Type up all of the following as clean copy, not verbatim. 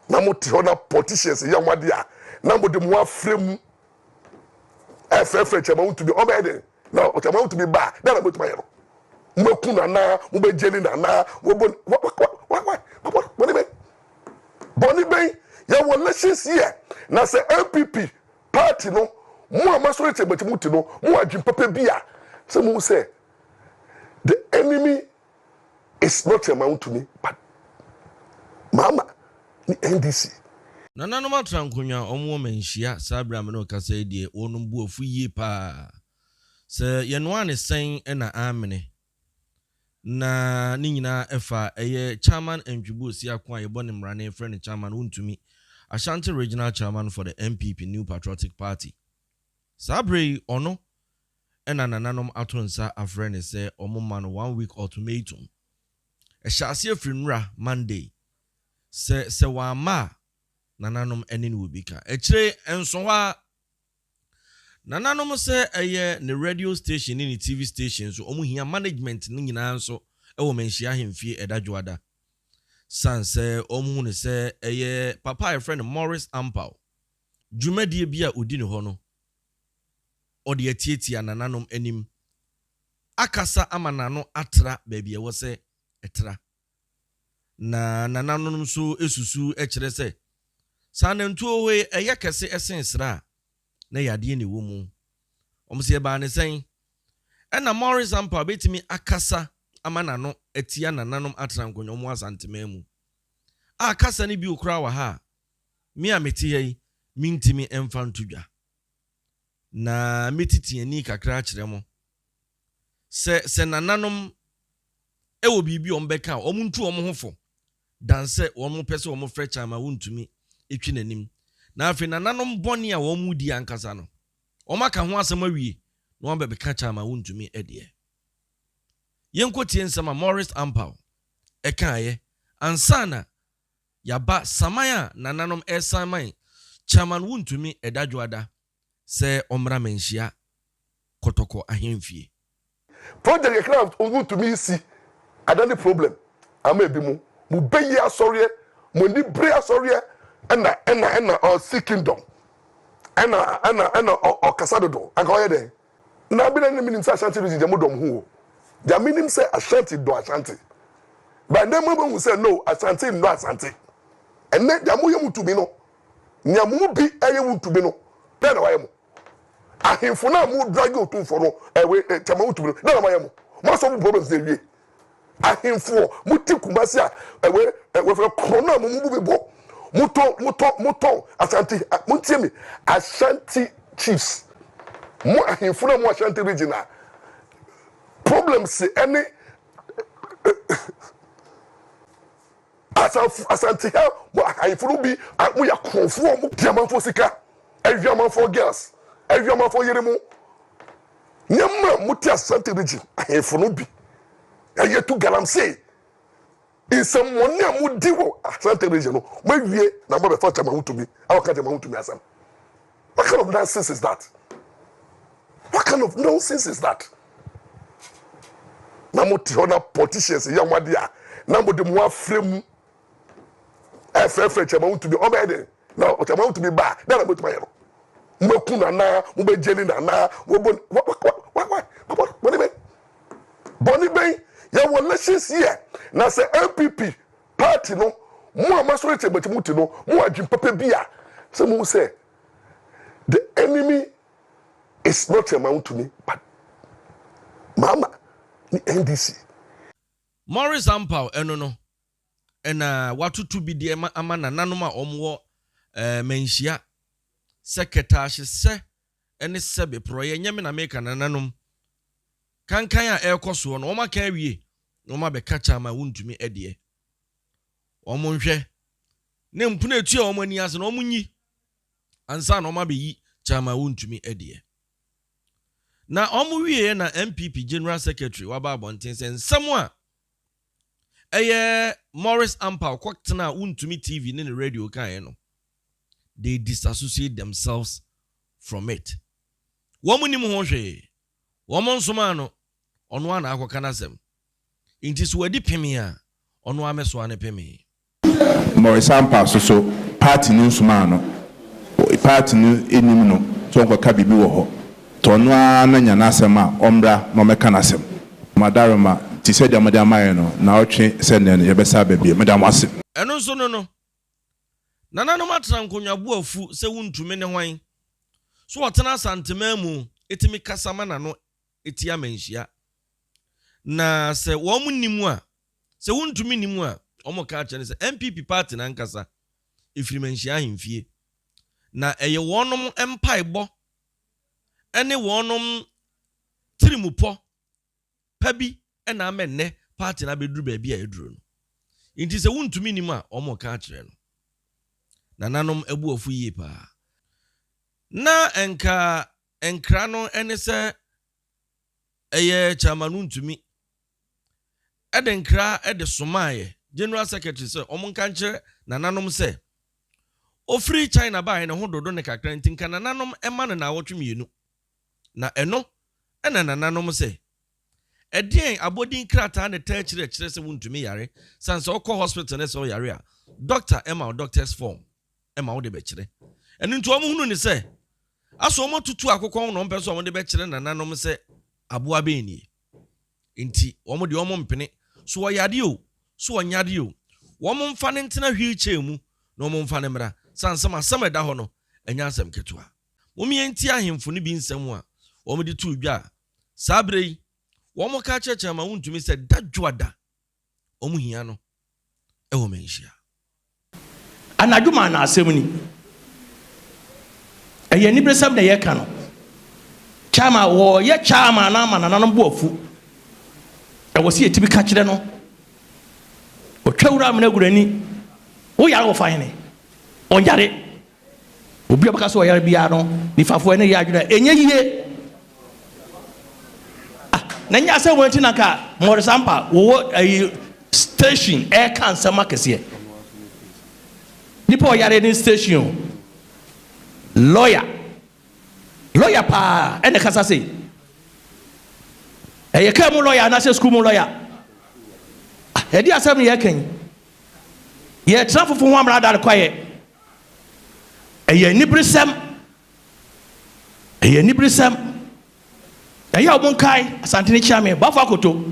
na mo te ho na politicians ya mwade a na mo de mo afrem FF chama Wontumi o be de na o chama Wontumi ba na mo tuma yero mo ku na na mo be jeli na na wo bon what boni ben ya wo elections here na say MPP party no mo amaso reche betimuti no mo adwin papa bia say mo say the enemy is not a Wontumi but mama ni NDC Nananom atrankonya omo Manhyia sabra me no kasa die wonum bu ofu yi pa se yenwa ne sen na amene na ni nyina efa eye chairman Ndwibu si akwa ye bone mrane friend chairman Wontumi Ashanti regional chairman for the MPP New Patriotic Party Sabre ono na nananom atonsa afrene se omo man 1 week ultimatum e hyase afrinura Monday se wa ma nananom enin wubika echire enso wa nananom se eye ne radio station ni TV station so omu hia management ni nyina nso ewo Manhyia Ahenfie edadwoada sanse omu ne se eye papa friend Maurice Ampaw dwumadie bia odi ne ho no odi atietia nananom enim akasa amanano atra baabia wo se etra na nananom so esusu ekire se sanentuo we eye kese esensra na yade ne wo mu omse ba ne sen na Maurice Ampaw betimi akasa amanano atia nananom atrankonyo mu asantema mu akasa ne bi okura wa ha mi ameti yi mintimi emfantudwa na metiti ani kakra kire mo se nananom ewo bibi ombeka omuntu omohofo danse omo pese omo frecha ma Wontumi etwi nanim na afi nananom boni a wo mudi ankasa no omaka ho asema wie na wo bebeka cha ma Wontumi ede yenkotie nsema Maurice Ampaw ekaye ansana yaba samaya nananom esamai chairman Wontumi edadwoada se omra Manhyia kotoko Ahenfie project ekra Wontumi si adani problem ama ebi mu beyi asori mo ni bre asori ena o kingdom ena o kasadodo akaye de na bi na ni minim say Ashanti region mo dom hu ja minim say Ashanti do Ashanti but dem mo be say no Ashanti no Ashanti enne ja mo yemu tumi no nya mo bi eye Wontumi no na waye mo Ahenfo na mo drag Otumfuo no ewe chama Wontumi no na waye mo so problems dey wie Ahenfo muti kumasi a ewe fe krona mo mu bebo muto Ashanti muntie mi Ashanti chiefs mo Ahenfo na mo Ashanti regional problems any Ashanti ha mo Ahenfo bi mo ya krofo mo diamantfo sika aviamanfo girls aviamanfo yeremu nyama muti Ashanti region Ahenfo no bi eye tu galamse in some money amudi wo Ashanti region no mawie na mo be fa chama Wontumi awaka chama Wontumi asam. What kind of nonsense is that? What kind of nonsense is that? Na mo te ho na politicians ya mwade a na mo de mo afrem FF chama Wontumi o be de na o chama Wontumi ba na mo tuma yero mo ku na na mo be jeli na na wo bon boni ben ya wo elections here na say MPP party no mo amaso reche betimuti no mo adwin papa bia say mo say the enemy is not a Wontumi but mama ni NDC Maurice Ampaw eno no ena watutu bi de ama nananom a omwo Manhyia secretary se ene sebe proye nyame na make nananom kankan a ekoso no oma kan wie no ma be kacha ma Wontumi ede omo nhwe ne mpuna etu a omo ani ase no omo nyi ansa no ma be yi chama Wontumi ede na omo wie na MPP general secretary waba abonten se nsam a eye Maurice Ampaw kwatena Wontumi TV ne radio kan no they disassociate themselves from it womo nim ho hwe womo nsoma no ono ana akwaka nasem inti so wadi pemi a ono ameso ane pemi Maurice Ampaw so party ni nsuma no party ni enim no so nkoka bibi wo ho to no na nya na asem a ombra no meka na asem madaroma ti se dia madam aye no na otwe se ne ye besa babie madam ase eno so no nananom atena nkonwa buafu se wuntumi ne hwan so wotena santema mu etimi kasama na no etia Manhyia na se wo munnimu a se wuntumi nimu a omo ka kye ne se MPP party na nkasa efiri Manhyia Ahenfie na eye wonom empaibo ene wonom tirimupo pabi ena amenne party na beduru ba bia eduru no inti se wuntumi nimu a omo ka kye no nananom ebuofu yie pa na enkra no ene se eye chamanu ntumi edenkra ede somaye general secretary se omonka nche nananom se ofri China ba ne ho dodo ne kakra ntinka nananom ema ne na awotwe mienu na eno ena nananom se edien abodin krata ne ta kire se wuntumi yare sanse okọ hospital ne so yare a doctor ema o doctor's form ema wo de be kire enu nto omo hunu ni se aso omo tutu akokọ no mpe so omo de be kire nananom se aboa be ni nti omo de omo mpene so oyade o so onyade o womo mfa ne ntena hwilchair mu na omo mfa ne mra sansama asem eda ho no enya asem ketua momi enti ahemfo ne bi nsem a omo de tu dwa sa Abre yi womo ka cheche ma wuntumi se dadwoada omo hia no ewo Manhyia anadwuma na asem ni eye ni bresam na ye ka no chama wo ye chama na ma nananom boafu e wo se etibi ka kire no o twawura amna gurani wo yare wo fane onjare obi abaka so yare bia no ni fafo ene ya adwuna enye yie na nya se won tina ka Maurice Ampaw wo station e kan sama kese nipo yare ni station lawyer pa ene kasa se e ye ka mu lawyer na se school mu lawyer e di asem ye kan ye trafofo ho amra dal kwaye e ye nibrisem e ya obon kai asantene chiame bafo akoto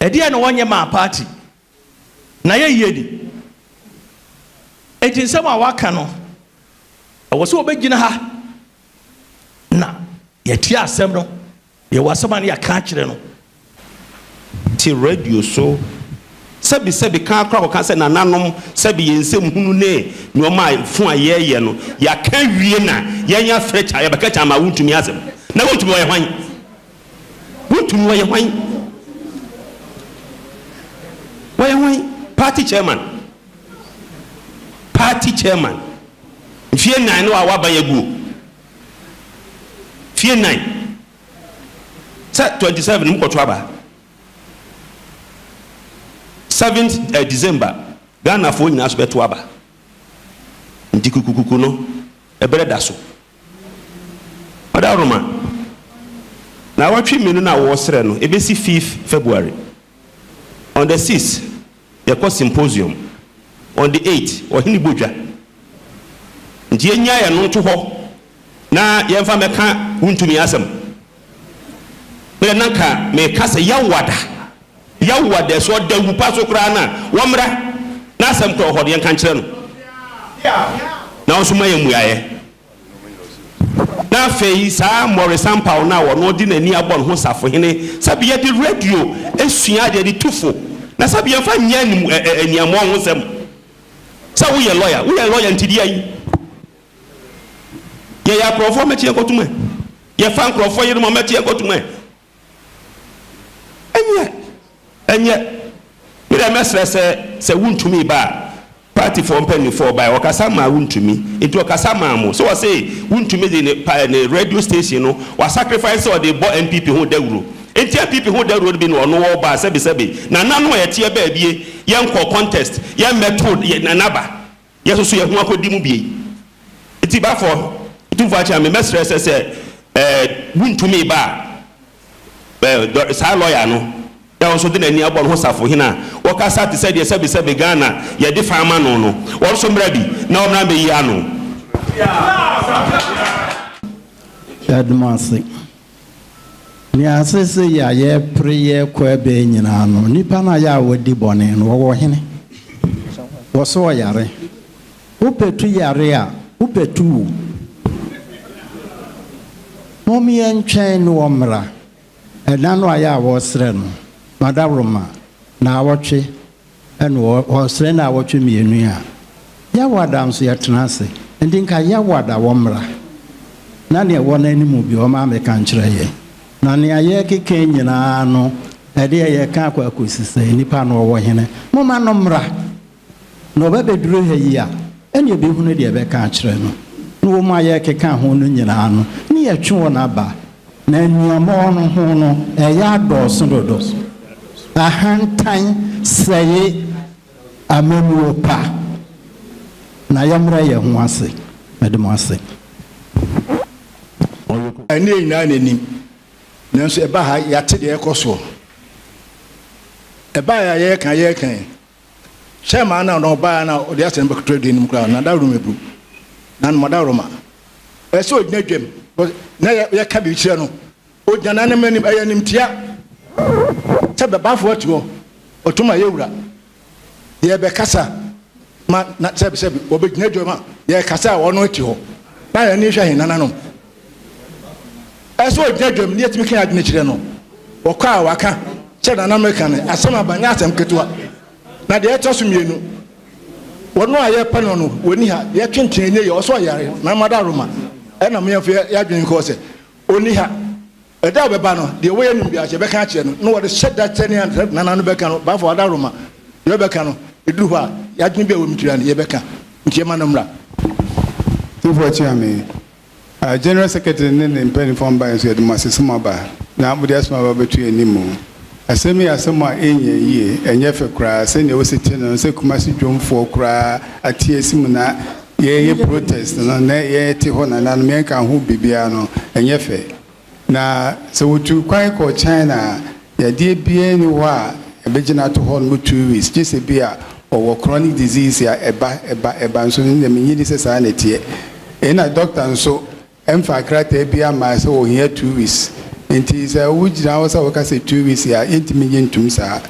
e di ene wonye ma party na ye yedi e tin sem a waka no e wo so obegina ha na ye tia asem no ye wasema na ya ka kire no ti radio so sebi kan akra ko se nananom sebi yensem hunu ne nyoma fun ayeye no ya kan wie na yenya frecha ya beka chama wuntumi asem na wuntumi wo ye hwan wuntumi wo ye hwan party chairman fie nine no awaba yagu fie 9 27 mkoto aba 7th December Ghana fo nyina so beto aba ndi kukukuku no ebere daso oda roma na watwe menu na wo sere no ebesi 5th February on the 6th yako Symposium on the 8th ohini bodwa ndi enya ya no to ho na yemfa meka wuntumi asem me nanka me kasa yawada so da wupa so kra na womra na asem kro ho de kan kire no na so maye muaye na fei sa Maurice Ampaw na wo no di nani abon ho safo hene sabi ye di radio esua de tufo na sabi ye fa nya ni aniamo ho sem sa wo ye lawyer ntidi ayi ye ya krofo metie kotume ye fa krofo ye no metie kotume enye mira mesre se wuntumi ba party for mpeni for by okasa ma wuntumi etu okasa ma mo so we say wuntumi the radio station no wa sacrifice or the bo MPP ho dawuro enti MPP ho dawuro bi no ono wo ba sebi na nanu ye tie ba bie ye nko contest ye method ye nanaba ye so ye ho akodi mu bie enti ba for Otumfuo acha me mesre se wuntumi ba sa lawyer no da also de n'ani abɔ no ho safo hina wɔkasa te sɛ deɛ sɛbe Ghana yɛde fama no wɔso mmra bi na wɔmra bɛyi ano Admasi ni asese ya ye prayer kwa be nyina no nipa na ya wodi bone no wo hene wo so yare wo petu yare a wo petu momi entwen no omra ɛda no aya wo sre no madabroma na awotwe ɛno wo sre na awotwe mienu a ya wada nso ya tenase ndinka ya wada wo mra na ne wona animu bi o ma me kan kyerɛ ye na ne aye keke nyina no ɛde ye ka akwa akosisa nipa no wo hene mo ma no mra no ba beduro ha yi a ɛne be hunu de be ka kyerɛ no no wo ma ye keka ho no nyina no ne ye twe wo na ba na nnuamo no ho no ɛya dɔso dodo ahantan sɛye amenu pa na yamra ye ho ase medemo ase ane ina nanim nanso eba ha yate de ekoso eba ya ye kan chema na no ba na odi asem bekotro de nim kra na dawro mebu na no dawro ma eso odina dwem na ye ka bi kire no odina na manim ayanim tia te be bafo atuo otuma yewura ye be kasa ma na sebi obegina dwem ye kasa wono ati ho na ye ni hwa hin nananom eso odwedwem ne yetimi kan adwene kire no wokwa waka che na American asema banya asem ketua na de eto so mienu wono aye pano no woni ha ye twentwen ne ye oso yare na madaroma e na me ya adwene ko se oni ha e da beba no de we nim bia che beka kire no no wo de sheda tene na nanu beka no ba fo adaroma ye beka no eduru ha ya adwene bia wo mitira ne ye beka ntie manomra Tifo chiame General Secretary ne mpeni form by so edumase smaba na abudi asma ba betu enimu asemi asema enye yie enye fe kra se ne wositi no se kumasi dwomfo kra atiesimu na ye protest no na ye ti ho na na me kan ho bibia no enye fe na se wotu kwan ko China ya die bie ni wa ebegina to ho no 2 weeks just bia or chronic disease ya eba nso ne me nyidi se sa na tie ena doctor nso Emfa krata bia ma se wo here 2 weeks enti se wujira wo se wo ka se 2 weeks ya enti me ntum sa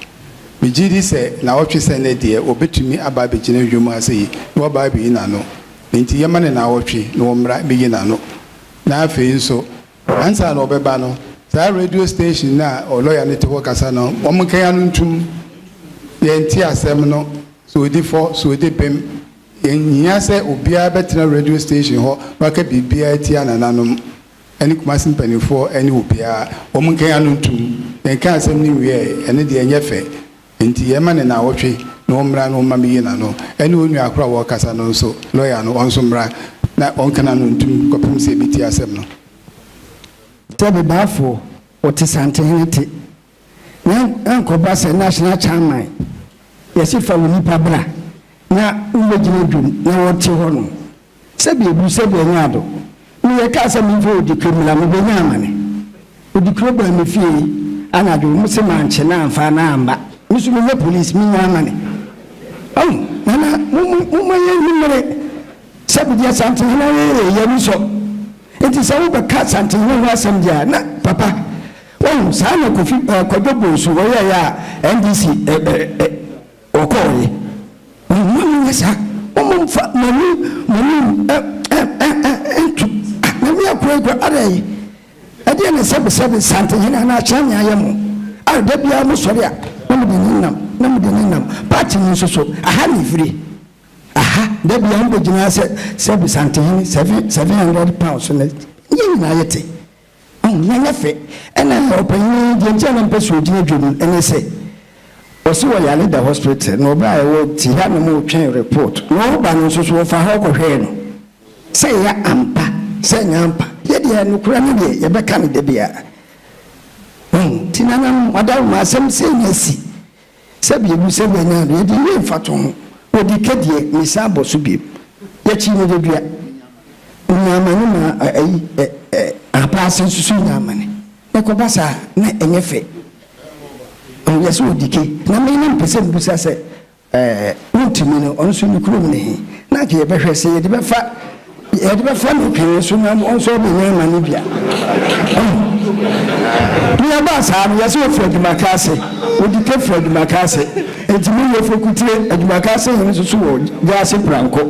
me gidi se na wotwe se ne de obetumi aba be gina dwom ase yi wo ba bi na no enti yema ne na wotwe no mra be gina no na afi nso ansa na obeba no sa radio station na o lawyer ne te ho kasa no wo mkan ya no ntum ye enti asem no so di for so di pem Enya se obia betina radio station ho waka bibia ti anananom eni kumasi mpanifo eni obia omunkan anu ntum enka asem ni wie eni de enye fe enti yema ne na wotwe no mra no mama yi na no eni onu akora wo kasa no so lawyer no onso mra na onkan anu ntum kopim se biti asem no tobe bafo oti santenete na enkoba se national chairman yesi fa woni pabra na uwejina dum na wote ho no sebi ebu sebi enyado mi ye ka se mi fo di krimla mi be nyamane odi krobra mi fie anado mu se manche na amfa na amba mi su mi police mi nyamane nana mu ye mi mere sebi dia sante na ye mi so enti se wo be ka sante na asem dia na papa sa na kofi kodobo su wo ya NDC okoye Yes, manu entu na me akura are e de na sebe sante hina na chanya yemu a da bia mu sori a na mu de ninam party ni so aha ni free aha da bia mu gina sebe sante hina 700 pounds na yin na yete na nyafe ena opanyin de ntia na mpeso gina dwom ene se osi wo yale da hospital no ba wo ti ha no mo twen report no ba no so fa ho ko hwe no se ya ampa se nyampa ye de no kura ne de ye beka ne de bia tinana madam ma sem se nyasi se bi bu se benya ye de ye faton o di kedie ni sa bo so bi ye chi ne de bia nyama ni ma apa se susu nyama ne ko basa na enyefe ho yes odike na me ne pese mbusa se Wontumi no onso ni kurom ne na ke yebehwe se yede befa no kan so na onso be ne ma ne bia ni aba sa no yes Fred Makase odike Fred Makase entimi ye fokutire Makase yin so so wo gase pranko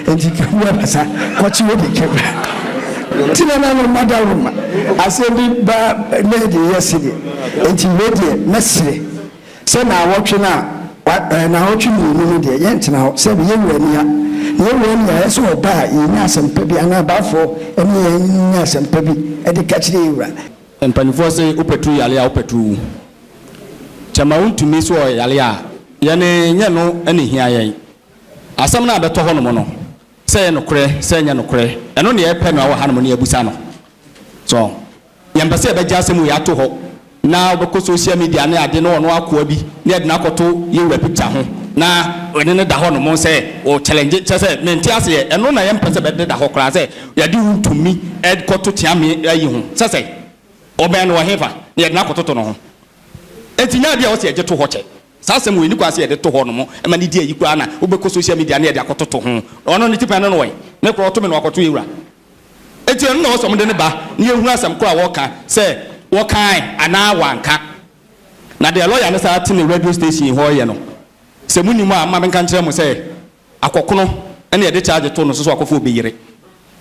entiki wo basa kwachi wo de kebra tina na no madaruma asebi ba lady yeside enti lady mesre se na wotwe na wotwe ni de yentena se be yewania yeso oba yinya asempa bi ana bafo ene yinya asempa bi e de kachire yura empanifo se opetu yale a opetu chama Wontumi so yale a yene nye no ene hia yen asem na abeto ho no no se no kure se nya no kure eno ne ye pe no wa hanom ne abusa no so yempese e beja asem ya to ho na obeko social media na ade no ono akoa bi na ade na akoto yewura picture ho na ene ne da ho no mo se o challenge chese menti ase eno na yempese be da ho kra se ya di Wontumi e koto tiame ayi ho sese oben no hefa na ade na akoto no ho etinya dia o se eje to ho che sasem we ni kwase ede to ho no mo e ma ni dia yi kwa na obeko social media na ade akoto to ho ono ni tipa no no we ne kro to me no akoto yewura eti eno no so mo de ne ba ni ehu asem kro a wo ka se wo kan ana wanka na de lawyer ne sa ati ne radio station ho ye no se muni mu a ma menka nkere mo se akokono ene ede charge to no so akofo obeyire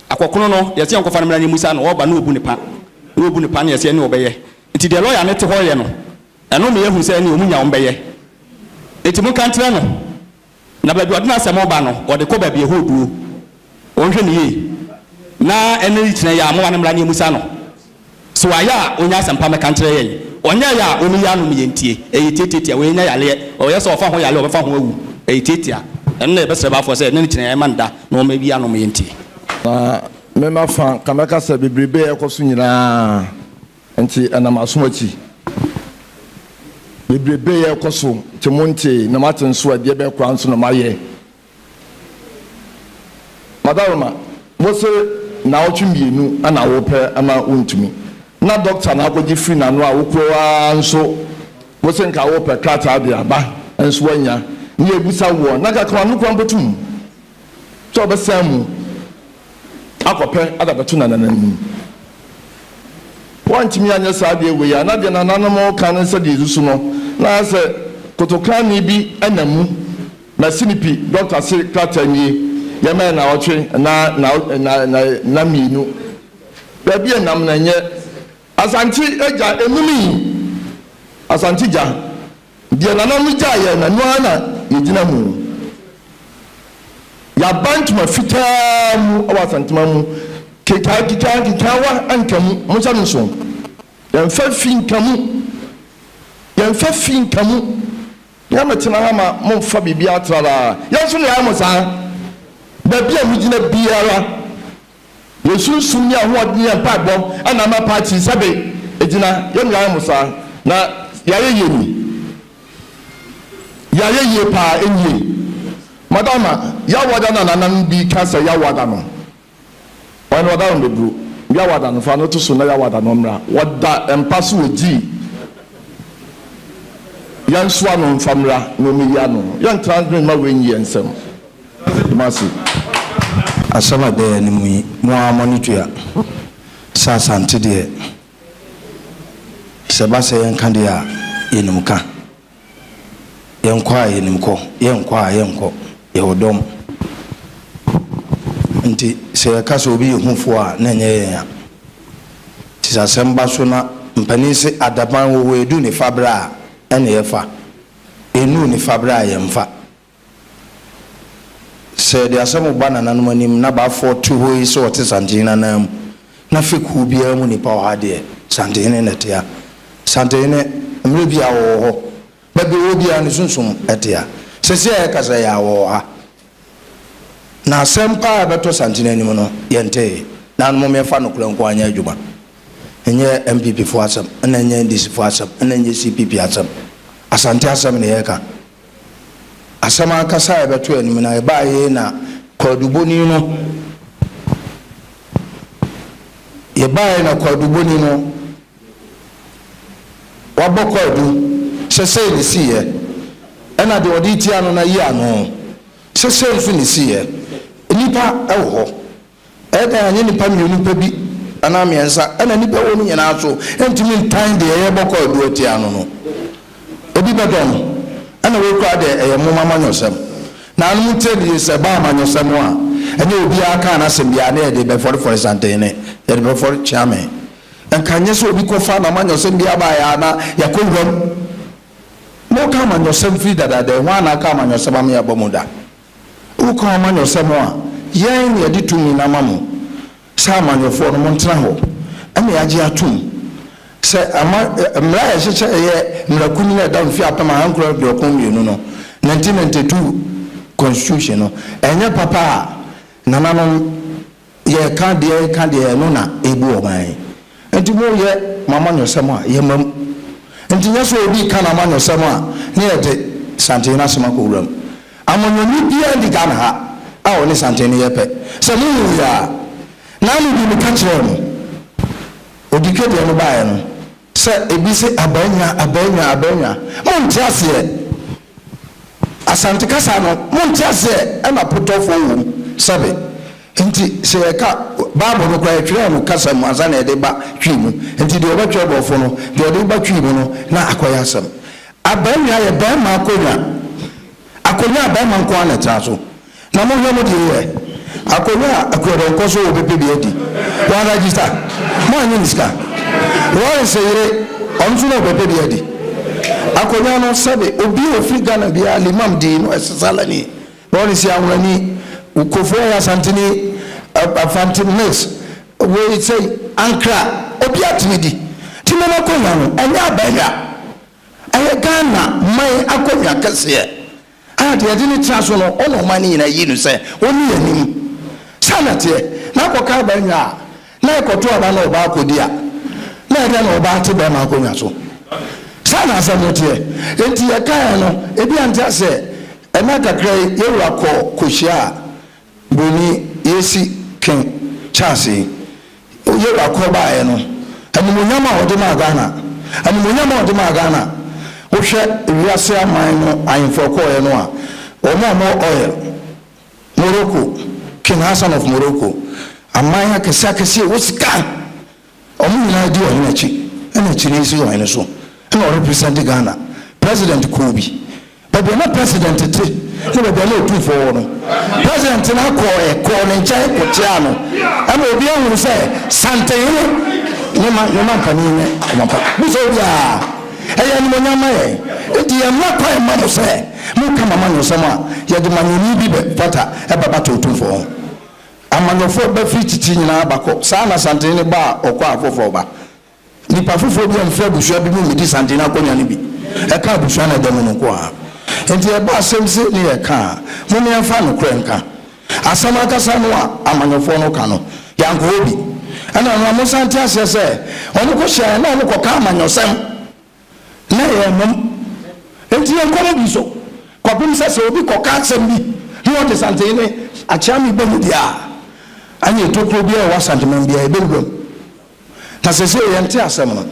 akokono no ye se enkofa na mra musa no oba na obu nipa na ye se ene obeye enti de lawyer ne te ho ye no eno me yehu se ene omunya ombeye eti mu kantre no na ba bi odina se mo ba no ode ko ba bi ehoduo onhwe ne ye na ene ritine ya mo na mra musa no so aya onya asempa me kantre ye onya ya oni ya no miyentie eyitetetia we nya yale o yeso ofa ho yale ofa ho awu eyitetia enne na besere ba fo se enne kyene manda na o ma bi ya no miyentie na me ma fa kameka se bebrebe ekoso nyina enti anamasomachi bebrebe ekoso temonte na matenso ade be kwa nso na maye madaroma wose na otwemienu ana wo pe ama Wontumi na doctor na akoji free na no a wokrowa nso wose nka wo pe krata de aba nso anya ni ebusa wo na ka kwa no kwa mbotum so be samu akope adabetu na nanan Wontumi anya saade we ya na de na nanom kan se de zusu no na se kotokani bi anamu na sinipi doctor se krata ni yema na otwe na mienu baby enam na nye asanti eja enumi asanti ja de na nam ja ye na no ana yegina mu ya bantu mafita mu awasanti mamu kitawa ankamu musa nso yemfa fin kamu ya metina ha ma momfa bibia atrara yanso ne ya musa baby amugina biara yesunsun ni ahoɔden yɛ mpaebɔ ana ma party sabe egyina yɛnua musa na yɛayɛ pa enye madama yawada na nanan bi kasa yawada no wɔn wada no bebru yawada no fa no to so na yawada no mra wada empaso ogi yanso ano mfamra no meya no yɛn transmit ma wenyi ensem masi asama de ni mu amonitua sasante de sebase yanka de a yenumka yenkwa yenumko yenkwa yewodom nti se ka so bi yehufo a na nye ya tisasemba so na mpanise adaban wo edu ni fabra ene yefa enu ni fabra yemfa se de asemu bana nanom anim na ba for two hoyi so wote santina nam na feku bia mu ni pa wa de santene netia santene mre bia wo ho ba bi wo bia ni sunsum etia se se e kasa ya wo ha na sempa beto santene anim no yente na no me fa no kranko anya adwuma enye MPP fo asem na enye DC fo asem na enye CPP asem asante asem ne yeka asama kasa ebeto anim na eba ye na kwaduboni no eba ye na kwaduboni no wabokwadu se say the see and I do Oditiano na Yano. Say Finicie. Nipa Eho. Eda nipa Munipabi, and Amiansa, and a nipa only and also, and to mean time the Airboco do Tiano. Ebibadon, and a work out there a Mama Manosem. Now I'm tell you, it's a Bama Nosamoa, and you will be a can as a Biane before for Santene, and before Chame. And can you so be confined among yourself by Anna, Yakum? No come on yourself feed that the one I come on your Samamia Bomuda. Who come on your Samoa? Yang ya ditu mina mamu. Sama your phone Montraho. Ami ajiatum. Say, Mraya Shicha, Mrakuni, down Fiapama, uncle of your community, 1992 constitution, and your papa, Nanam, ye can't dear, nona, able my. And to go ye, Mamma, your Samoa, ye mum. And to just be can a man your Samoa, near the Santina Samakurum. I'm on your new beer and the Ghana. I only Santini Epe. Samuya. Now you will catch them. Odicate on the Bayan. Say, a busy Abenya. Montiasie. Asante Casano, Montiasie, and I put off for Sabe. Inti say a car, Babo no cry, Casa Mazane de Ba Trim, and the other trouble for no, the other Batrimo, na acquire some. Abenya, a Bama Koya. Akonya Bama Kwana Tasso. Namo Yamodi, Akonya, Akoya, Coso, Baby, one register. Maniniska. One say, Onzuno Baby. Akonya no Sabe, Obi of Frigana Bia, Limam Dino, Salani. One is Yamani. Ukofoya Santini, a Fantin Mills, where it say, Ay3ka, Opiatimidi, Timana Koyano, and Yabaya. Ay3ka, my Akoya Cassia. I didn't transfer all of money in a year, say, only a name. Sanity, Nako Banya, Nako Tuabano Bako dia, Nagan Obati Bama Koyaso. Sana Samotie, Etia Kayano, Ebianta say, Emaka Gray, Yerako, Kushia. Boni yesi ken chance oye akoba no animonyama odema Ghana animonyama odema Ghana wo hwe wiase aman no Ahenfie ko ye no a omo oil Morocco King Hassan of Morocco aman akese wo sika omo nyina di o hinachi ena chiri si o hine so ena represent Ghana President Kobi but the not president today no be no Otumfuo no president na call ne nche kotiano ama obi ahuru say santene no man kanine amapa buso bia eya ni monyama ye enti ya makwa ma no say mu kama man no sama ya de manini bi be fata e baba to Otumfuo amanyofo ba fititi nyina abako sa na santene ba okwa afofo ba nipa fofo bi amfra busua bi mu di santene akonya ne bi e ka busua na dem no ko a enti e ba semse ne e ka mu me amfa no krenka asama kasa no amanyofo no ka no yanko obi ana no mo santi asese onu ko hye na onu ko ka amanyosem na ye mum enti en ko bi so ko bi se obi ko ka asem bi ni o de sante ne achami be mu dia anye tokro bi e wa sante man bi e be gum ta se ye enti asem no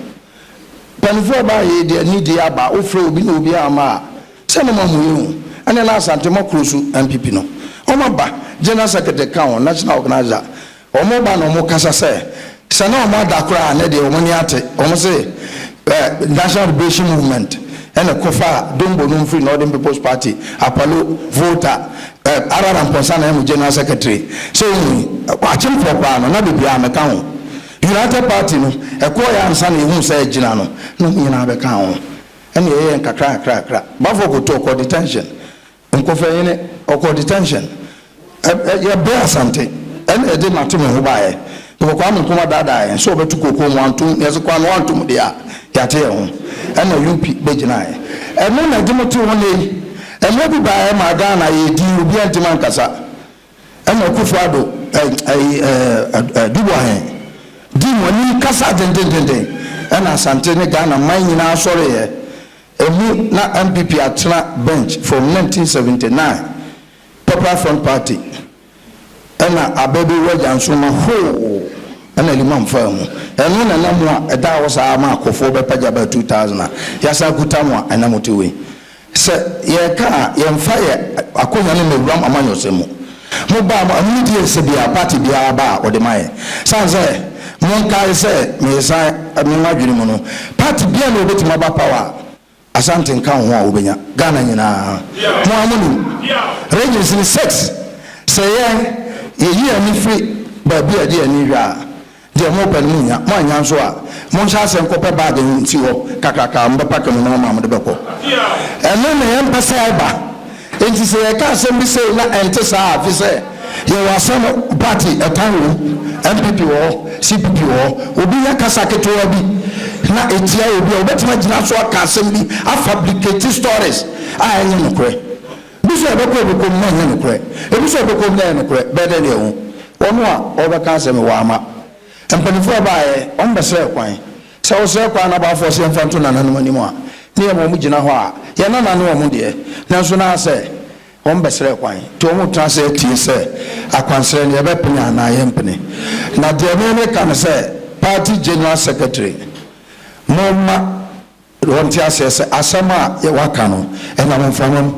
panfo ba ye de ni de aba ofre obi na obi ama se no mamu ane na asante mo krosu MPP no omo ba general secretary kan national organizer omo ba no mo kasa se na omo adakora na de omo ni ate omo se national liberation movement ene kofa dombo no free northern people's party apalo voter araram ponsa na general secretary so achim for pa no na bibia me kan ho united party no ekoya ansa na ehu se agina no nyina be kan ho ene ye kakra bafo go to detention nkofa yene okọ detention ya be asante ene de matime ho bae to ko am nkoma dada so betu koko mo antum yeso kwa no antum dia ya te ho ene UP begina ene na de motu ho nei ene bi bae ma Ghana ye di obi antima nkasa ene Otumfuo dubo he di woni kasa dendendenden ene asante ne Ghana man nyina asore ye emu na MPP atena bench from 1979 Popular Front Party ena Abre Roger Nsoma ho ana limam fa mu eno na namu a eda wo sa ma akofo be paja ba 2000 ya sa kutamu a na motewe se ye ka ye mfa ye akonya ne mewuram amanyo semu mo ba mo amudi se bia party bia ba o de mai sanze mon kai se me sa me madwene mu no party bia no betima ba power asante nka ho a obenya Ghana nyina mo amunu regions in 6 se ye yi ani free ba bia de ani hwa de mo pa mu nya mo anya so a mo sha se nkope ba de nti ho kakaka mbapa ka no ma mo de beko eno ne yem pese ba enti se ye ka se mbi se na ente sa afi se ye wasam party etawo MPP wo CPP wo obi ya kasa ketewa bi na etia obi obetima gina so aka asem bi a fabricate stories a enye nokre biso ebeko na enye nokre ebiso ebeko na enye nokre bede ne hu ono a obeka asem wa ama empanifo ba ye ombese kwan se wo se kwan na ba fo se mfanto na nanu animu a ne ye mo gina ho a ye na nanu wo mo de na so na se ombesere kwan to mo transe tie se akwansere ne be penya na ye mpene na de me kan se party general secretary moma wonti asese asama ye waka no ena mo mfamam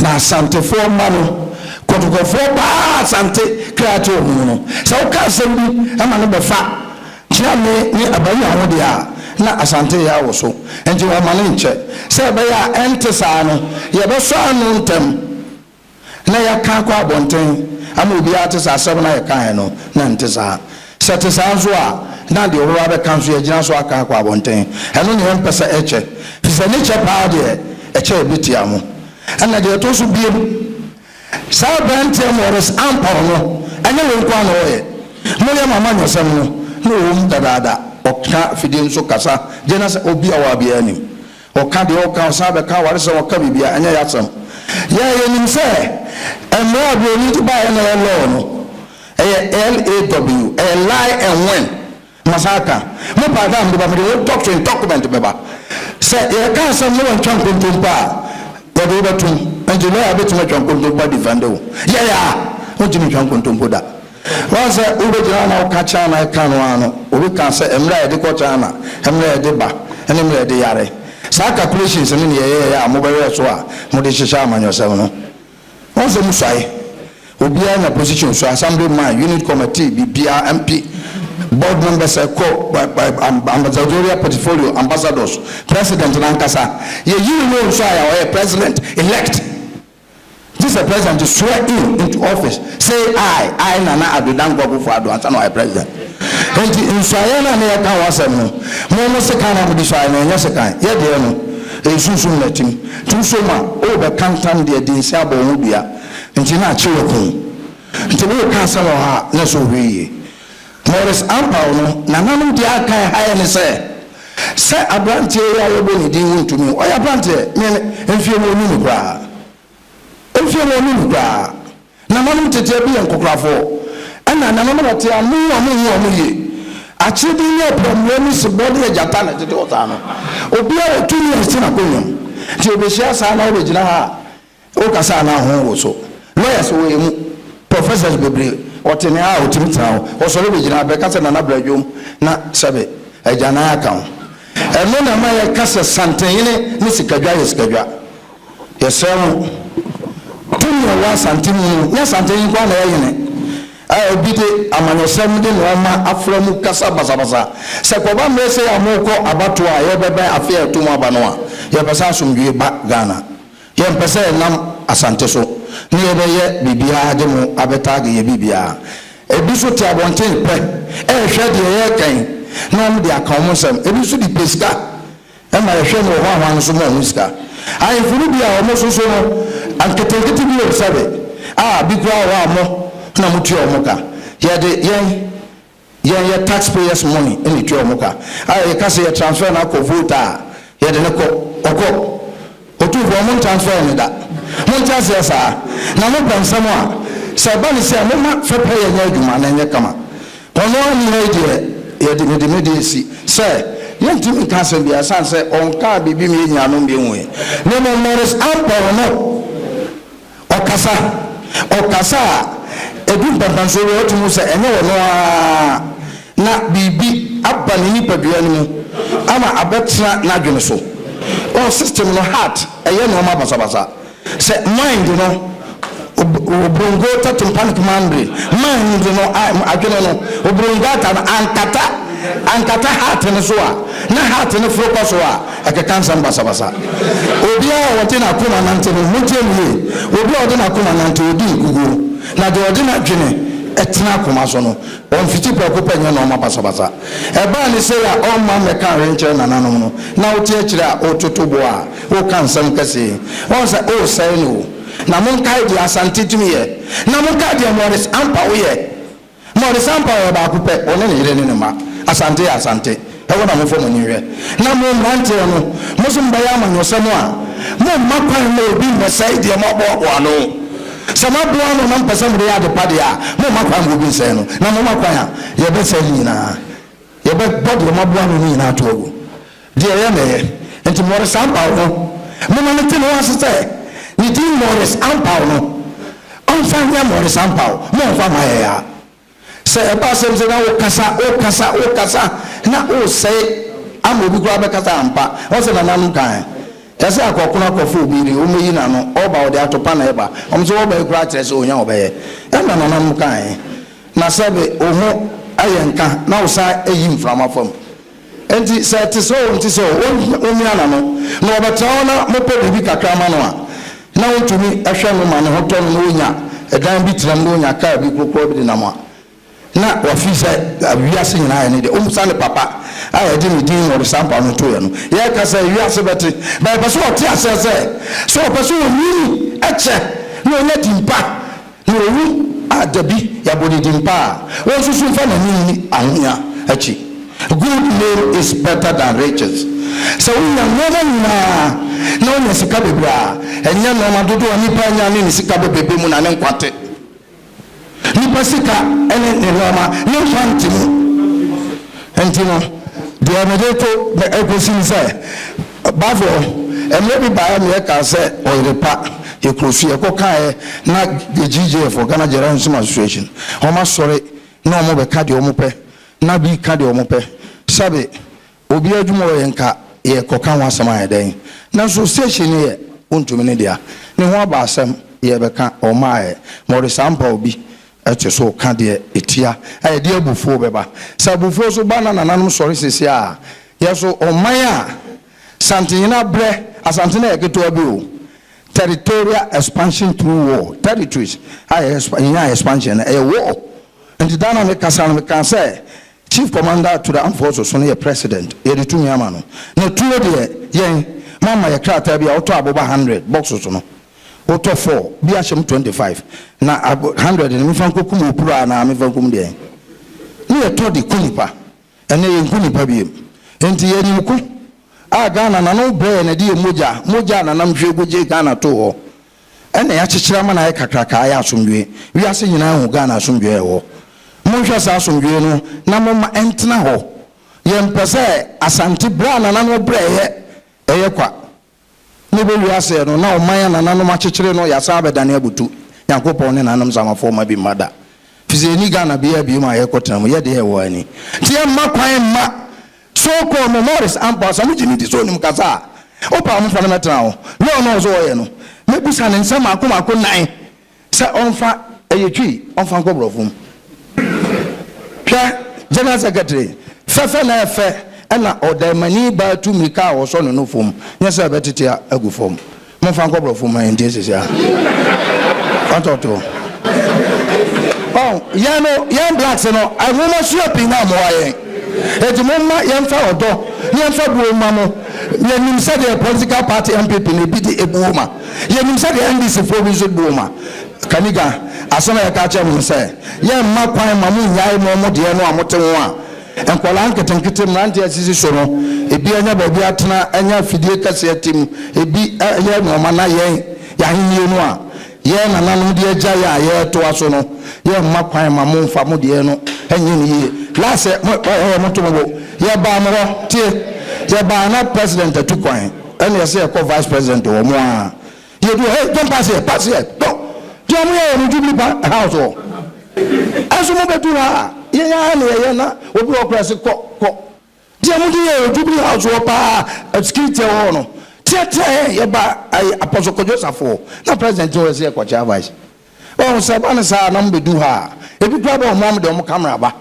na asante fo ma no kotokofo ba asante kreato mu no se o ka se bi ama no be fa kira ni abayi awo de a na asante ya wo so enje wa mane nche se be ya entesa no ye be so anu ntem na ya ka kwa bonten ama obi atesa asem na ya kan no na ntesa setesa zo a na de oro abe kan so ya gina so aka kwa bonten eno ne empesa eche fisa ne che pa de eche bitia mo ana de to so biem sa bante Maurice Ampaw no anya we kwa no ye mo ya mama nyosem no wo dada okka fidin so kasa gina se obi awa bia anim okka de okka sa be ka ware se okka bibia anya ya sam ya yenim se eno aboni to buy na law no LAW lie and win masaka mo pa da mba me doctrine document beba se ye ka sam no ntwan kontompa ya do betum engineer abetum ntwan kontompa defendo ya o jimi ntwan kontompo da was ube jina na o ka cha na ka no ano obi kan se emra ye de ko cha na emra ye de ba ene emra ye de yare sa calculations ni ye ya mo be so a mo de hihya amanyo se no won se musai obi na position so assembly man unit committee bibia MP board members ko ambassadorial portfolio ambassadors president nankasa ye you know so ya president elect this a president to swear in into office say I nana adodan gogo for ado answer no I president enti insaya na ne ka wasem no mo se kan na mo di so na nya se kan ye de no esusu natim tusoma o be kantam de dinsi abo ho bia enti na achewo ko enti wo ka sa ha na so hweye Maurice Ampaw no na nanum de aka ha ne se abrantie ya yebo ni din Wontumi o ya abrantie me enfie mo ni kura enfie mo ni kura na nanum tete bi enkokrafo ana nanum rote amu amu ye achidi ne problem se body ejata na tete ota no obi a otumi esi na konyo ti obehia sa na obegina ha o kasa na ho wo so lawyers we mu professors bebre otene ha otimi tra o so obegina be kasa na bradwom na sabe ejana aka ho eno na ma ye kasa santene ni sikadwa ye sikadwa ye sem tumi wa santene nya santene kwa na ye ne obide amanyosem de no ma aframu kasa basabasa se ko ba me se amoko abato a ye bebe afia tumu abano a ye pesa asumdwe ba Ghana ye pesa nam asante so ni ye beye bibia de mu abeta ge ye bibia ebiso ti abonten pe hwe de ye kan na mo de akawmo sem ebiso di pesika e ma hwe no ho ahwan so mo musika ai furu bia o mo so so no anketekete bi o sabe bi kwa wa mo na mutu omuka ye taxpayers money in the omuka I can say transfer na ko voter ye de ko oko Otumfuo mo transfer ni da mo transfer sa na mo bansam a se ba ni se mo ma fe pe ye nya adwuma na nye kama ono ni ye de me de si se ye ntimi ka se bia san se on ka bibi me nya no bi nwe ne mo Maurice Ampaw no okasa edu bambanso we otumu se enye wo no a na bibi aba ne nipadua no mu ama abɛtena n'adwene so system no heart ɛyɛ nneɛma basabasa sɛ mind no obrongo tatumpan kumandre mind no adwene no obrongo ata no ankata heart no so a na heart no foro so a ɛkeka nsɛm basabasa obi a wɔte na akoma nante no motie nie obi a wɔde na akoma nante odi nkuguo na de wɔde na adwene ɛtena akoma so no ɔmfiti prɛko pɛ nyɛ na ɔma basabasa ɛbaa ne sɛ a ɔma mɛka renkyerɛ nananom no na wote akyerɛ a ɔtoto bo a woka nsɛm kɛsee ɔn sɛ ɔresɛe no na monkae deɛ asante tumi yɛ na monkae deɛ Maurice Ampaw yɛ Maurice Ampaw yɛ baako pɛ ɔne ne yere ne ne ma asante yɛ asante ɛwɔ na mofɔ mo niwɛ na mo mmeranteɛ no mo so mbɛyɛ amanyɔsɛm a mo mma kwan ma obi mmɛsɛe deɛ mɔboaboa no sɛ maboa no na mpɛ sɛ mode yɛ ade pa deɛ a mo mma kwan ma obi nsɛe no na mo ma kwan a yɛbɛsɛe no nyinaa yɛbɛbɔ deɛ maboa no no nyinaa to agu deɛ ɛyɛ na ɛyɛ nti Maurice Ampaw no moma no te ne ho ase sɛ ne din Maurice Ampaw no ɔmfa nyɛ Maurice Ampaw mo ɔmfa ma yɛ a sɛ ɛba sɛm sɛ na wokasa na wosɛe ama obi koraa bɛkasa ampa ɔsɛ nananom kan ɛsɛ akɔkono akɔfo obi ne ɔmɛyi na no ɔba wɔde atopa na ɛba ɔm sɛ wɔbɛyɛ koraa kyerɛ sɛ ɔnya wɔbɛyɛ ɛna nananom kan na sɛbe ɔho ayɛ nka na wo sa ayi mframa fam enti sɛ ɛte sɛ ɔnti sɛ ɔmia na no na wɔbɛtena hɔ na mopɛ biribi kakra ma no a na wontumi ɛhwɛ no ma ne ho tɔ no na ɔnya ɛdan bi tiram na ɔnya kaa bi korokoro bi de nam a na wafi sɛ wiase nyinaa yɛ ne deɛ ɔmusa ne papa a yɛde ne din Maurice Ampaw no toyɛ no yɛka sɛ wiase bɛte bɛpɛ sɛ ɔte asɛ sɛ ɔpɛ sɛ ɔwiri ɛkyɛ na ɔnyɛ dimpa na ɔwu a dabi yɛabɔde dimpa a wɔnsusu mfa n'ani ahonya akyi good name is better than riches sɛ wonya nneɛma nyinaa na wonya sika bebree a ɛnyɛ nneɛma dodoɔ nipa nya ne ne sika bebebe mu na ne nkwate nipa sika ɛne ne nneɛma ne mfa nte mu ɛnti no deɛ mede to ɛkɔsi ne sɛ bafo ɛmmerɛ bi baeɛ meyɛka sɛ ɔyerepa yɛkurofi yɛkɔkaeɛ na GGF Ghana General Consumer Association ɔma sɔre na ɔmo bɛka deɛ ɔmo pɛ na bi ka deɛ ɔmo pɛ sɛbe obi adwuma wɔ yɛ nka yɛkɔka ho asɛm ayɛ dɛn nanso station ne yɛ wontumi ne dea ne ho aba asɛm yɛbɛka ɔmaayɛ Maurice Ampaw bi ɛte so ka deɛ etia ayɛ deɛ abufuo bɛba sɛ abufuo so ba na nananom sɔre sisi a yɛ so ɔman a santenyina brɛ asante na yɛketewa bi o territorial expansion through war territories ayɛ expansion ɛyɛ war nti dana me kasa no meka sɛ chief commander to the armed forces so no yɛ president yɛde tumi ama no na tuo deɛ yɛn mama yɛ krataa bi a wotɔ aboba 100 boxes no wotɔ 4 bi ahyɛm 25 na 100 ne mefa nkɔkum opura na mefa nkum deɛ ne yɛtɔ de kunipa ɛne yɛ nkunipa bi enti yɛnim ko a Ghana na no brɛ na de yɛ mogya na nam hwɛ gogye Ghana to hɔ ɛna yɛakyekyerɛ ma na yɛ kakraka yɛ asomdwe wiase nyinaa ho Ghana asomdwe ɛwɔ monhwɛ saa asomdwe no na moma ɛntena hɔ yɛmpɛ sɛ asante brɛ na no brɛ ɛyɛ kwa ne bɛ wiase no na ɔman na nanom akyekyere no yɛasa bɛdane abutu Nyankopɔn ne nanom samafo ma bi mada fise ni Ghana bia bi ma yɛkɔtena mu yɛde ɛwɔ ani nti yɛmma kwan ma so called Maurice Ampaw so mugye ne di so nim kasa opa mo fa no metena ho no so ɔyɛ no mebusa ne nsɛm akoma nan sɛ ɔmfa ɛyɛtwi ɔmfa nkɔbrɔfo mu hwɛ general secretary fɛfɛ na ɛfɛ ɛna ɔdamani ba tu mirika a wɔsɔ no no fom nyɛ sɛ ɛbɛtete agu fam momfa nkɔbrɔfo mu ɛntie sisi a ɔtɔtɔ yɛn blacks no ahoma suo pii na amoa yɛn eti mumma yɛmfa ɔdɔ ne yɛmfa buoma mo yɛnim sɛ deɛ political party MPP ne bi de ebuoma yɛnim sɛ deɛ NDC fo bi nso buoma kaniga asɛm a yɛka kyerɛ mo sɛ yɛmma kwan ma mo nyae mo deɛ no a mote ho a nkɔla nketenkete mmerante asisi so no ebi anya baabi atena anya fidie kɛse atim ebi ɛyɛ nɔɔma na yɛn yɛahenie no a yɛn nananom deɛ agya yɛ a yɛtoa so no yɛmma kwan ma mo mfa mo deɛ no ɛnyɛ ne yie last motomobo yɛbaa mo hɔ tie yɛbaa na president atu kwan ɛne yɛsɛ yɛkɔ vice president wɔ mo a yɛdu hey don't pass here don't deɛ mo yɛ no jubilee house hɔ ɛso mo bɛdu ha yɛnya ne yɛyɛ na obi ɔkora se kɔ deɛ mode yɛ Jubilee House wɔ paa security wɔ no tiɛtiɛ yɛba Apostle Joseph na president wɔ sɛ yɛkɔkyɛ vice ɔhu sɛ ba ne saa na mbɛdu ha a ebi kora bɛ ɔmo de ɔmo camera ba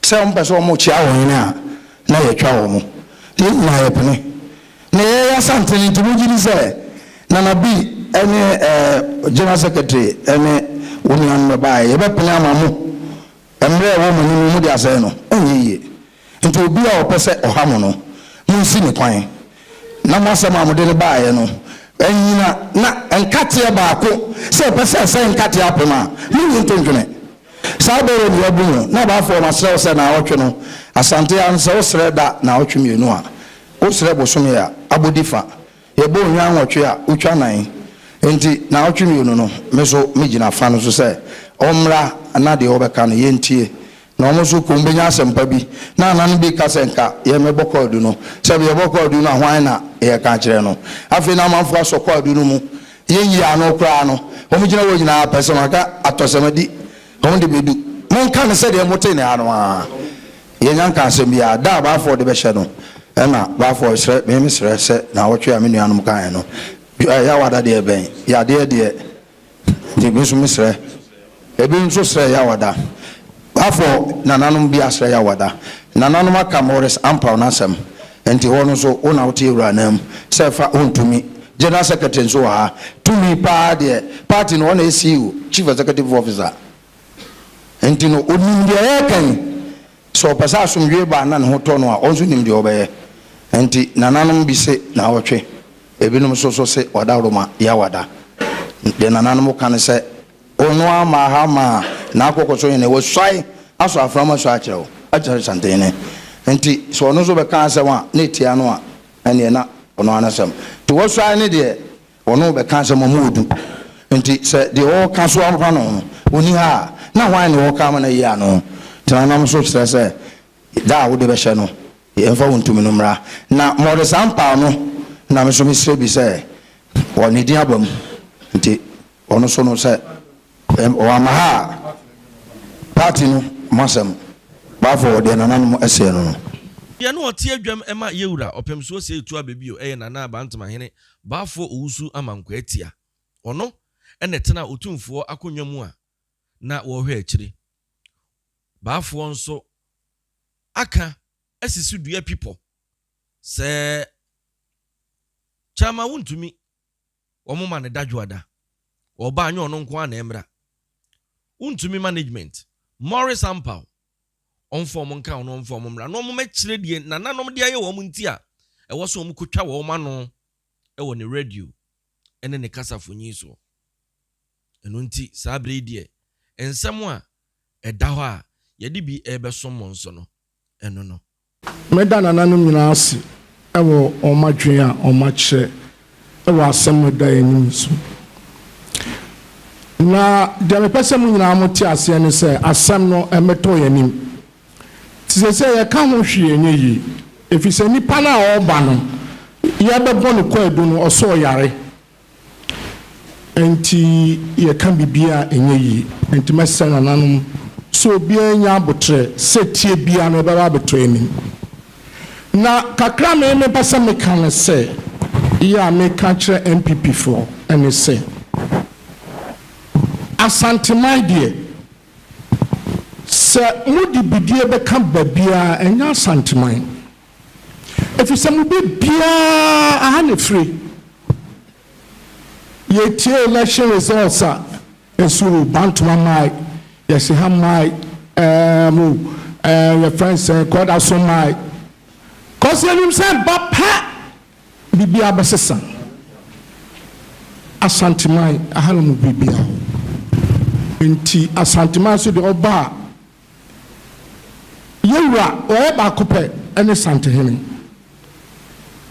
sɛ ɔmo pɛ sɛ ɔmo kyia wɔn a na yɛtwa wɔn mo na yɛpene na yɛyɛ asantene nti mo gyiri sɛ Nana B ɛne general secretary ɛne wɔn nyinaa bɛba yɛbɛpene ama mo mmerɛ ɛwɔ mo ne mo de asɛe no ɛnyɛ yie nti obi a ɔpɛ sɛ ɔha mo no mo nsi ne kwan na mo asɛm a mo de ne baeɛ no ɛnyina na nkateɛ baako sɛ ɛpɛ sɛ ɛsɛ nkateɛ apem a mo nyi ntontwene saa bɛyɛ ne abu mu na baafo ma srɛ sɛ na awɔtwe no asante a nsɛ wo srɛ da na awɔtwe mmienu a wo srɛ bosome a abodi fa yɛbɔ onwa awɔtwe a wotwa nan enti na awɔtwe mmienu no me so megyina fa no so sɛ ɔmmra na deɛ wɔbɛka no yɛntie na ɔmo so kɔm bɛnya asɛmpa bi na anan bi ka sɛ nka yɛmɛbɔ kɔɔdu no sɛ yɛbɔ kɔɔdu no ahwan na yɛka kyerɛ no afei na amanfo asɔ kɔɔdu no mu yɛyi ano koraa no ɔmo gyina wɔ nyinaa pɛ sɛ maka atɔsɛmadi ɔmo de bɛdu monka ne sɛdeɛ mote ne ano a yɛnya nka asɛm bi a da baafoɔ de bɛhyɛ no ɛna baafoɔ srɛ meme srɛ sɛ na wɔtwe a me nuanom kaeɛ no yɛawada deɛ bɛn yɛadeɛ deɛ nti bi nso mesrɛ ebi nso srɛ yɛawada baafoɔ nananom bi asrɛ yɛawada nananom aka Maurice Ampaw n'asɛm nti hɔ no so wo na wote awura nam sɛ fa Wontumi general secretary nso wɔ ha tumi paa deɛ party no ɔna ɛsi chief executive officer enti no onim deɛ yɛkan sɛ ɔpɛ sɛ asomdwe ba na ne ho tɔ no a ɔnso nim deɛ ɔbɛyɛ enti nananom bi se na wɔtwe ebinom so se ɔdaworoma yɛawada deɛ nananom ka ne sɛ ɔno ama ha ma na akɔkɔ so yɛne wɔsuae aso aframa so akyerɛ wo akyerɛ santene enti sɛ ɔno nso bɛka asɛm a na ɛtia no a ɛneɛ na ɔno anasɛm nti wɔsuae ne deɛ ɔno bɛka asɛm ɔma ɔdu nti sɛ deɛ ɔka so ampa no ɔni ha a na hwan ne wɔka ma no yi ano nti nanam so kyerɛ sɛ da a wode bɛhyɛ no yɛmfa Wontumi no mmra na Maurice Ampaw no na me so mesrɛ bi sɛ ɔne din aba mu nti ɔno so no sɛ ɔama ha a party no masɛm baafo ɔdeɛ nananom ɛsɛɛ no no yɛne ɔte adwam ɛma yɛwura ɔpɛmsuo sɛ ɛtu abɛbio ɛyɛ Nana Abantamahene baafo owusu amankwa atia ɔno ɛne tena Otumfuo akonnwa mu a na wɔhwɛ akyire baafoɔ nso aka asisi dua pipo sɛ chama Wontumi wɔn ma ne dadwoada ɔba anyo ɔno nko ana emra Wontumi management Maurice Ampaw ɔnfɔm nka ɔno ɔnfɔm mmra no ɔmo mɛkyerɛ die nananom de ayɛ wɔn nti a ɛwɔ so ɔmo kotwa wɔn ano ɛwɔ ne radio ɛne ne kasafonyi so ɛno nti saa bere die ensɛm a ɛda hɔ a yɛde bi ɛbɛsom mo nso no ɛno no meda nananom nyinaa ase ɛwɔ ɔmadwen a ɔmakyerɛ ɛwɔ asɛm da anim so na deɛ mepɛ sɛ mo nyinaa mote aseɛ ne sɛ asɛm no ɛmɛtɔ yɛ anim nti sɛ yɛka ho hwee ɛnyɛ yie ɛfiri sɛ nnipa no a ɔreba no yɛbɛbɔ no kwaadu no ɔsɛ ɔyare enti yɛka biribiaa ɛnyɛ yie enti mɛsɛ nananom sɛ obiara nya abotrɛ sɛ tie biara no ɛbɛba abɛtɔ anim na kakra mepɛ sɛ meka no sɛ yɛ a meka kyerɛ MPP foɔ ɛne sɛ asanteman deɛ sɛ mode bidie bɛka baabiara ɛnyɛ asanteman ɛfiri sɛ mobɛ biara aha ne firi yɛtie election results a ɛsoro bantoma mae yɛse ha mae yɛfrɛ sɛ kɔda so mae kɔsi anim sɛ ba pɛ biribiara bɛsesa asanteman aha na mo biribiara nti asanteman so deɛ ɔba a yɛwura ɔyɛ baako pɛ ɛne santehene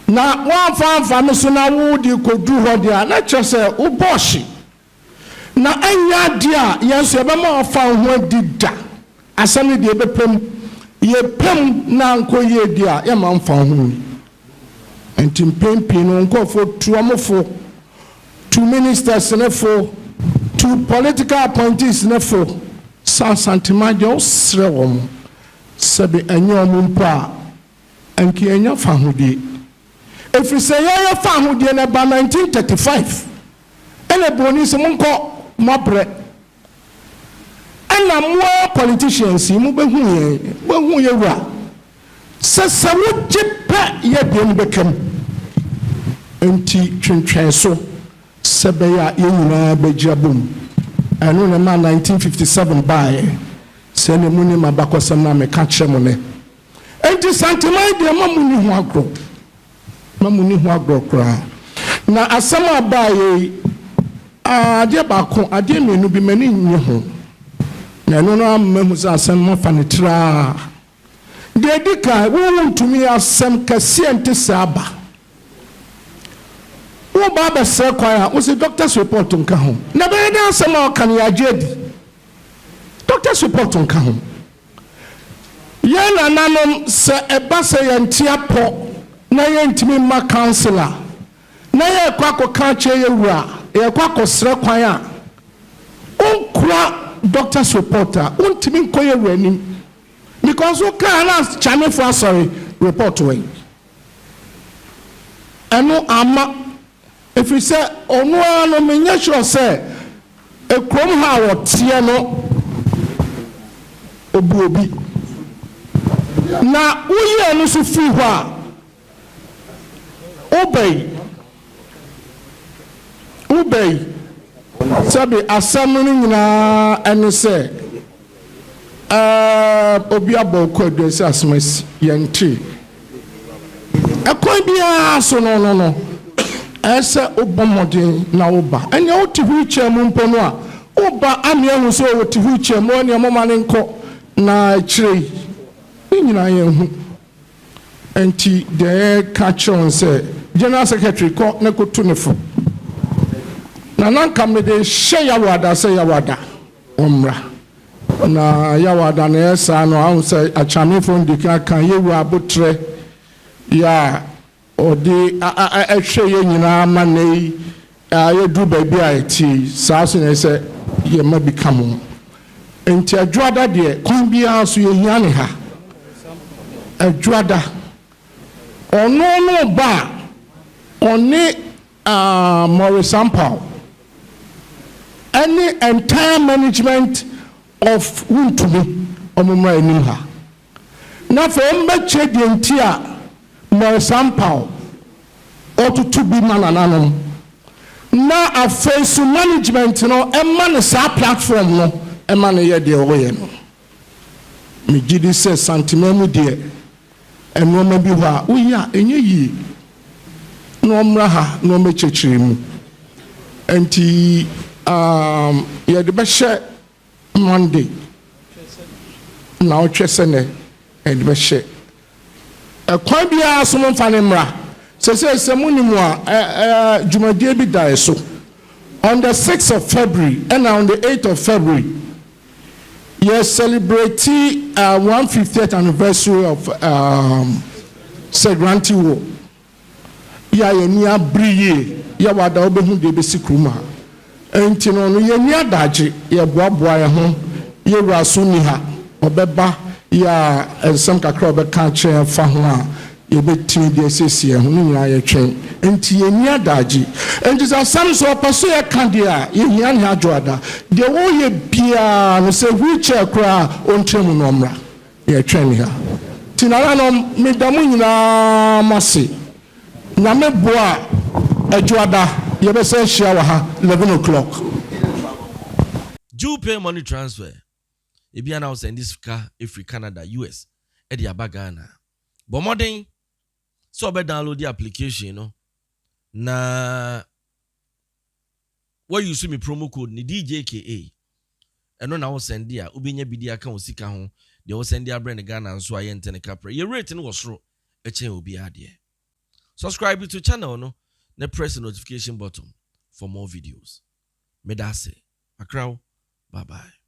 na wɔamfa no so na wode kɔduru hɔ deɛ a na kyerɛ sɛ wobɔ hye na ɛnyɛ adeɛ a yɛn nso yɛbɛma ɔfa ho adi da asɛm no deɛ yɛbɛpam yɛpam na nkɔ yie di a yɛma mfa ho ni nti mpempii no nkɔfoɔ tuamofo two ministers ne fo two political appointees ne fo San Santimadio Srewom, Sabi Anyom Pa, and Kianya Fahudi. If you say, I found in about 1935, and a bonus monko, Abre. And more politicians, who you were. Says some chip, yet young become. Enti Trincheso, Sabeya Yuna Bejabum. And when a man 1957 by, send a money my back was some name catch money. Enti Santimai, dear Mamuni Wagro. Mamuni Wagro cry. Now, as some are by dear Bako, I didn't mean to be many in your home. Now, no, I'm some more funny tra. Dear Dicka, who to me as some Cassiente Saba. Who Baba Sequire was a doctor's report on Kahom. Never done some more can you jed. Doctor's report on Kahom. Yana Nanom, Sir Ebasa and Tiapo. Na ye ntimi ma counselor na ye kwako kanche ye wura ye kwako sre kwan a onkura doctor's reporter untimi nkoye wura because o kan na chame for sorry report we eno ama if you say onu anu menya sure say ekrom ha wo tie no obi na uye no so fi ho a Ubay. Sabi asamuni nyina ene se obi aboko adwese asmas yenti. Ekwan bia so no. Ese obomodin na oba. Enya oti wheelchair mu mpo no a oba amia hu so oti wheelchair mu ne mama ne nko na chire. Nyina ye hu. Enti de catch on say General Secretary ko na ko tunefo na nanka me de hye yawada say yawada omra na yawada na esa no ahun say achame fo ndika kan yewu abotre ya odi ehwe ye nyina ma nei ye du ba bi a ti saso na say ye ma bi kamo enti adwada de kon bia so ye hia ne ha adwada ono ba oni Maurice Ampaw any entire management of Wontumi omumra enim ha na for mbeche de ntia Maurice Ampaw otutu bi manananom na afensu management no emma ne sa platform no emma ne ye de oye no me gidi se santimemu de eno ma bi ho a oya enye yi no mra ha no mechechiri mu enti ye de be hye Monday na o twesene e de be hye ekwan bia so mo mfa ne mra se munimu a jumadie bi da so on the 6th of February and on the 8th of February you celebrate 150th anniversary of Segranti War. Ya ni Abre ya wada obehu de be sikruma. Enti no ye ni adaje ye boaboa ye ho ye wuraso ni ha obeba ya ensam kakra obeka che fa ho a ye betimi de sesie ho ni nyina ye twen. Enti ye ni adaje. Enti sam so paso ye kan de a ye hia ne adwoada. De wo ye bia no se wheelchair kra ontrem no mra. Ye twen ni ha. Tinara no medamu nyina mase. Na me boa adwoada ye be se hia wa ha 11 o'clock. Do pay money transfer. Ebi ana send this car if Canada, US, e di abagana. But modern so be download the application, no. Na what you see me promo code ni DJKA. Eno na wo send dia obinya bidi aka osika ho. De wo send dia Abre ne Ghana nso aye ntene kapre. Ye rate no wosoro e chen obi ade. Subscribe to channel no. Na press the notification button for more videos. Medase. Akrao. Bye bye.